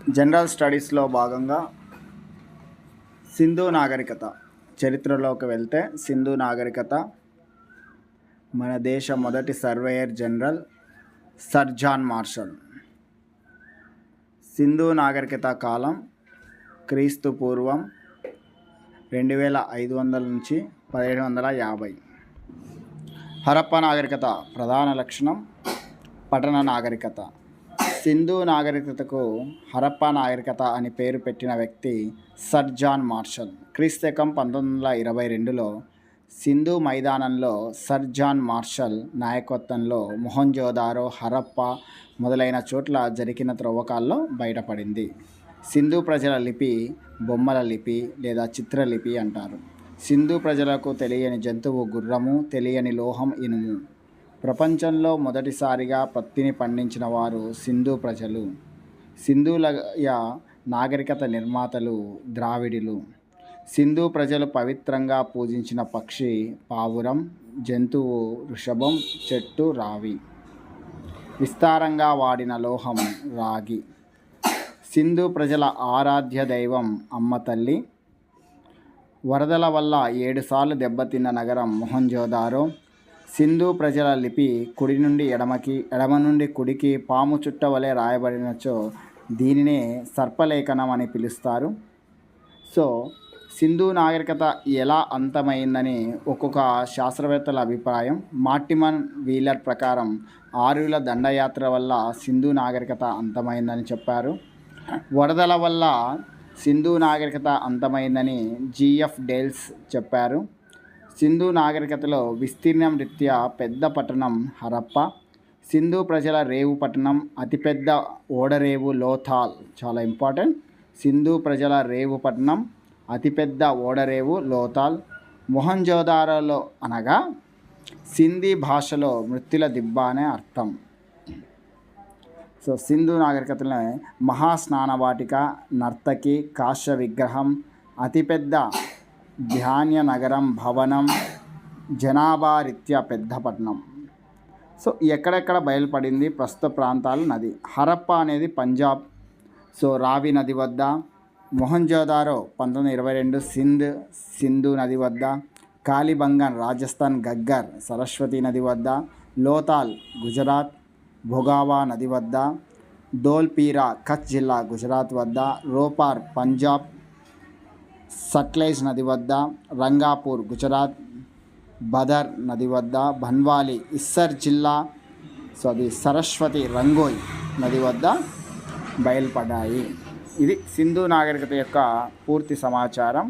General స్టడీస్లో భాగంగా సింధు నాగరికత చరిత్రలోకి వెళ్తే సింధు నాగరికత మన దేశ మొదటి surveyor general sir John Marshall. Sindhu నాగరికత కాలం క్రీస్తు పూర్వం 2500 నుంచి 1750. హరప్పా నాగరికత ప్రధాన లక్షణం పట్టణ నాగరికత. సింధు నాగరికతకు హరప్పా నాగరికత అని పేరు పెట్టిన వ్యక్తి సర్ జాన్ మార్షల్. క్రీస్తకం 1922లో సింధు మైదానంలో సర్ జాన్ మార్షల్ నాయకత్వంలో మొహంజోదారో, హరప్పా మొదలైన చోట్ల జరిగిన త్రవ్వకాల్లో బయటపడింది. సింధు ప్రజల లిపి బొమ్మల లిపి లేదా చిత్రలిపి అంటారు. సింధు ప్రజలకు తెలియని జంతువు గుర్రము, తెలియని లోహం ఇనుము. ప్రపంచంలో మొదటిసారిగా పత్తిని పండించిన వారు సింధు ప్రజలు. సింధులయ నాగరికత నిర్మాతలు ద్రావిడులు. సింధు ప్రజలు పవిత్రంగా పూజించిన పక్షి పావురం, జంతువు వృషభం, చెట్టు రావి. విస్తారంగా వాడిన లోహం రాగి. సింధు ప్రజల ఆరాధ్య దైవం అమ్మ తల్లి. వరదల వల్ల 7 సార్లు దెబ్బతిన్న నగరం మొహంజోదారో. సింధు ప్రజల లిపి కుడి నుండి ఎడమకి, ఎడమ నుండి కుడికి పాము చుట్ట వలె రాయబడినచో దీనినే సర్పలేఖనం అని పిలుస్తారు. సో సింధు నాగరికత ఎలా అంతమైందని ఒక్కొక్క శాస్త్రవేత్తల అభిప్రాయం. మార్టిమన్ వీలర్ ప్రకారం ఆర్యుల దండయాత్ర వల్ల సింధు నాగరికత అంతమైందని చెప్పారు. వరదల వల్ల సింధు నాగరికత అంతమైందని జిఎఫ్ డేల్స్ చెప్పారు. సింధు నాగరికతలో విస్తీర్ణం రీత్యా పెద్ద పట్టణం హరప్పా. సింధు ప్రజల రేవు పట్టణం అతిపెద్ద ఓడరేవు లోథాల్. చాలా ఇంపార్టెంట్. సింధు ప్రజల రేవు పట్టణం అతిపెద్ద ఓడరేవు లోథాల్. మొహంజోదారోలో అనగా సింధీ భాషలో మృత్యుల దిబ్బ అనే అర్థం. సో సింధు నాగరికతలో మహాస్నానవాటిక, నర్తకి, కాశ్య విగ్రహం, అతిపెద్ద ధాన్య నగరం, భవనం, జనాభా రీత్యా పెద్ద పట్టణం. సో ఎక్కడెక్కడ బయలుపడింది ప్రస్తుత ప్రాంతాలు నది. హరప్పా అనేది పంజాబ్, సో రావి నది వద్ద. మొహంజోదారో 1922 సింధు నది వద్ద. కాలిబంగన్ రాజస్థాన్, గగ్గర్ సరస్వతి నది వద్ద. లోథాల్ గుజరాత్ భోగావా నది వద్ద. ధోల్పీరా కచ్ జిల్లా గుజరాత్ వద్ద. రోపార్ పంజాబ్ సట్లెజ్ నది వద్ద. రంగాపూర్ గుజరాత్ బదర్ నది వద్ద. భన్వాలి ఇస్సర్ జిల్లా, సో అది సరస్వతి రంగోయ్ నది వద్ద బయలుపడ్డాయి. ఇది సింధు నాగరికత యొక్క పూర్తి సమాచారం.